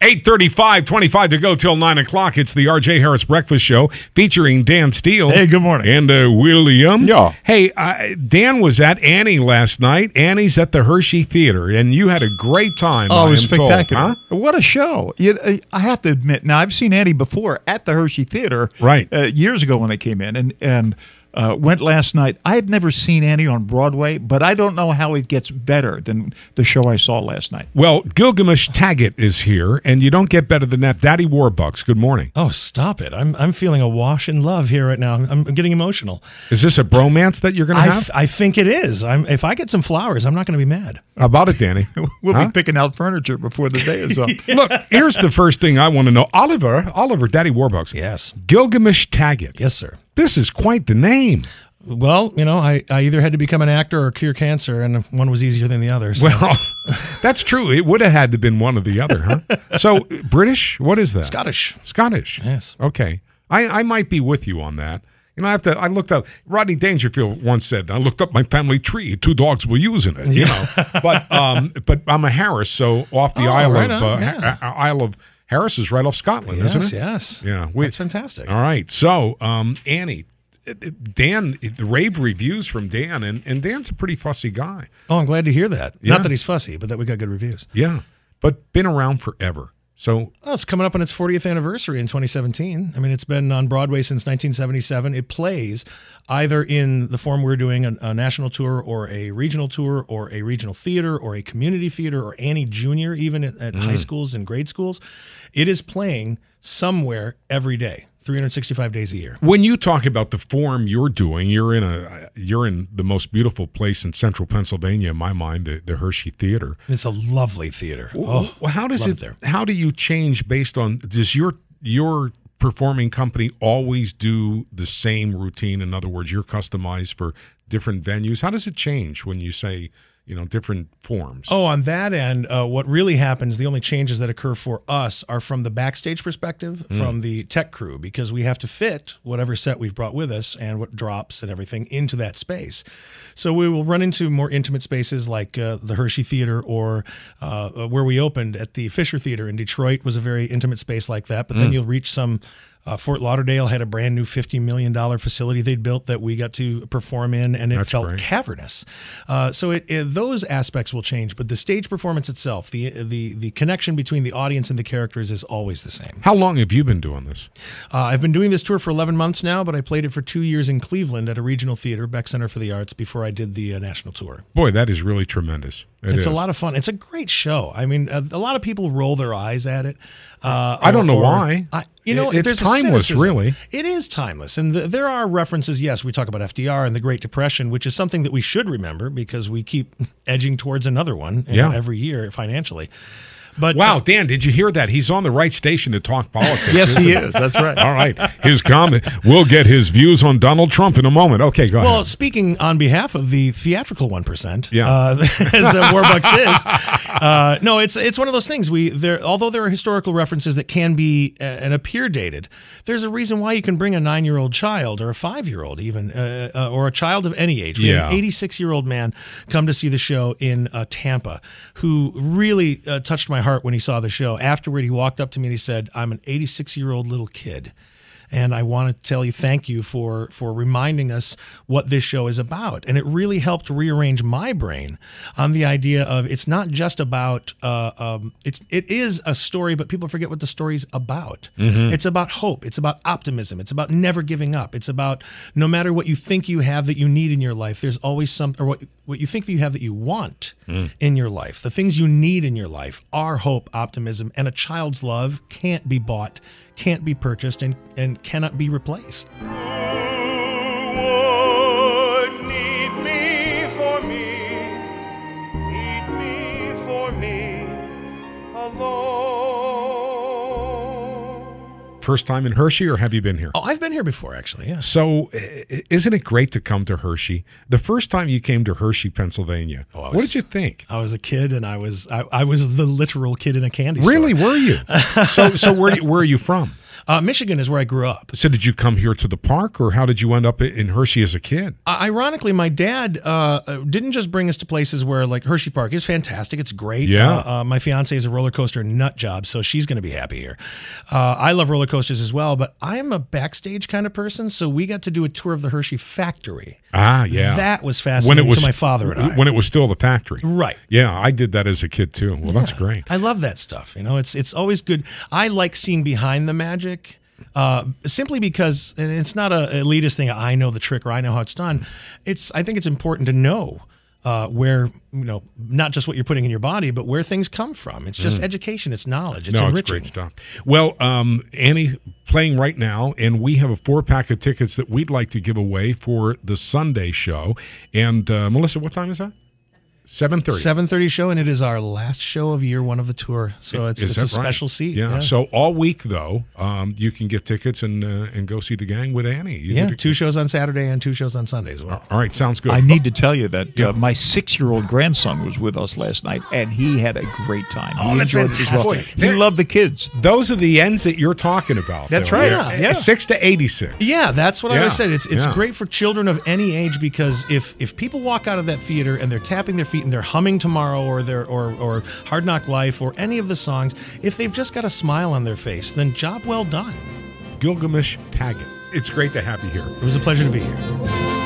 8:35, 25 to go till 9 o'clock. It's the R.J. Harris Breakfast Show featuring Dan Steele. Hey, good morning. And William. Yeah. Hey, Dan was at Annie last night. Annie's at the Hershey Theater, and you had a great time. Oh, it was spectacular. Told, huh? What a show. I have to admit, now I've seen Annie before at the Hershey Theater years ago when they came in, and went last night. I had never seen Annie on Broadway, but I don't know how it gets better than the show I saw last night. Well, Gilgamesh Taggett is here, and you don't get better than that. Daddy Warbucks, good morning. Oh, stop it. I'm feeling awash in love here right now. I'm getting emotional. Is this a bromance that you're going to have? I think it is. If I get some flowers, I'm not going to be mad. How about it, Danny? We'll be picking out furniture before the day is up. Look, here's the first thing I want to know. Oliver, Daddy Warbucks. Yes. Gilgamesh Taggett. Yes, sir. This is quite the name. Well, I either had to become an actor or cure cancer, and one was easier than the other. So. Well, that's true. It would have had to have been one or the other, huh? So, British? What is that? Scottish. Scottish. Yes. Okay. I might be with you on that. I looked up, Rodney Dangerfield once said, I looked up my family tree, 2 dogs were using it, but I'm a Harris, so off the Isle of Harris is right off Scotland, isn't it? Yes. Yeah. That's fantastic. All right. So, Annie, Dan, the rave reviews from Dan, and Dan's a pretty fussy guy. Oh, I'm glad to hear that. Yeah. Not that he's fussy, but that we got good reviews. Yeah. But been around forever. So, it's coming up on its 40th anniversary in 2017. I mean, it's been on Broadway since 1977. It plays either in the form we're doing a national tour or a regional tour or a regional theater or a community theater or Annie Junior, even at high schools and grade schools. It is playing somewhere every day, 365 days a year. When you talk about the form you're doing, you're in the most beautiful place in central Pennsylvania, in my mind, the Hershey Theater. It's a lovely theater. Well, how does it there? How do you change based on, does your performing company always do the same routine? In other words, you're customized for different venues. How does it change when you say, different forms? Oh, on that end, what really happens, the only changes that occur for us are from the backstage perspective, from the tech crew, because we have to fit whatever set we've brought with us and what drops and everything into that space. So we will run into more intimate spaces like the Hershey Theater or where we opened at the Fisher Theater in Detroit was a very intimate space like that. But then you'll reach some Fort Lauderdale had a brand new $50 million facility they'd built that we got to perform in, and it felt cavernous. So those aspects will change, but the stage performance itself, the connection between the audience and the characters is always the same. How long have you been doing this? I've been doing this tour for 11 months now, but I played it for 2 years in Cleveland at a regional theater, Beck Center for the Arts, before I did the national tour. Boy, that is really tremendous. It's a lot of fun. It's a great show. I mean, a lot of people roll their eyes at it. I don't know why. It's timeless, really. It is timeless. And there are references, yes, we talk about FDR and the Great Depression, which is something that we should remember because we keep edging towards another one every year financially. But wow, Dan, did you hear that? He's on the right station to talk politics. Yes, he is. That's right. All right. His comment. We'll get his views on Donald Trump in a moment. Okay, go ahead. Well, speaking on behalf of the theatrical 1%, as Warbucks is, no, it's one of those things. Although there are historical references that can be and appear dated, there's a reason why you can bring a 9-year-old child or a 5-year-old even, or a child of any age. We had an 86-year-old man come to see the show in Tampa who really touched my heart when he saw the show. Afterward, he walked up to me and he said, I'm an 86-year-old little kid. And I want to tell you thank you for reminding us what this show is about. And it really helped rearrange my brain on the idea of it's not just about, it is a story, but people forget what the story's about. It's about hope. It's about optimism. It's about never giving up. It's about no matter what you think you have that you need in your life, there's always something, or what you think that you have that you want in your life. The things you need in your life are hope, optimism, and a child's love can't be bought, can't be purchased, and cannot be replaced. Who would need me for me alone? First time in Hershey, or have you been here? Oh, I've been here before, actually, yeah. So isn't it great to come to Hershey? The first time you came to Hershey, Pennsylvania, what did you think? I was a kid, and I was the literal kid in a candy store. Really, were you? So where are you from? Michigan is where I grew up. So did you come here to the park, or how did you end up in Hershey as a kid? Ironically, my dad didn't just bring us to places where, like, Hershey Park is fantastic. It's great. Yeah. My fiance is a roller coaster nut job, so she's going to be happy here. I love roller coasters as well, but I'm a backstage kind of person, so we got to do a tour of the Hershey factory. Ah, yeah. That was fascinating to my father and I. When it was still the factory. Right. Yeah, I did that as a kid, too. Well, that's great. I love that stuff. You know, it's always good. I like seeing behind the magic. Simply because, and it's not an elitist thing, I know the trick or I know how it's done. I think it's important to know where, not just what you're putting in your body, but where things come from. It's just education, it's knowledge, it's enriching. It's great stuff. Well, Annie playing right now, and we have a 4-pack of tickets that we'd like to give away for the Sunday show. And Melissa, what time is that? 7:30. 7:30 show, and it is our last show of year 1 of the tour. So it's a special seat. Yeah. So all week though, you can get tickets and go see the gang with Annie. 2 shows on Saturday and 2 shows on Sunday as well. All right, sounds good. I need to tell you that my 6-year-old grandson was with us last night, and he had a great time. Oh, that's fantastic. It as well. He loved the kids. Those are the ends that you're talking about. That's though. right. Yeah. 6 to 86. Yeah, that's what I always said. It's Yeah. great for children of any age, because if people walk out of that theater and they're tapping their feet and they're humming Tomorrow or Hard Knock Life or any of the songs, if they've just got a smile on their face, then job well done. Gilgamesh Taggett. It's great to have you here. It was a pleasure to be here.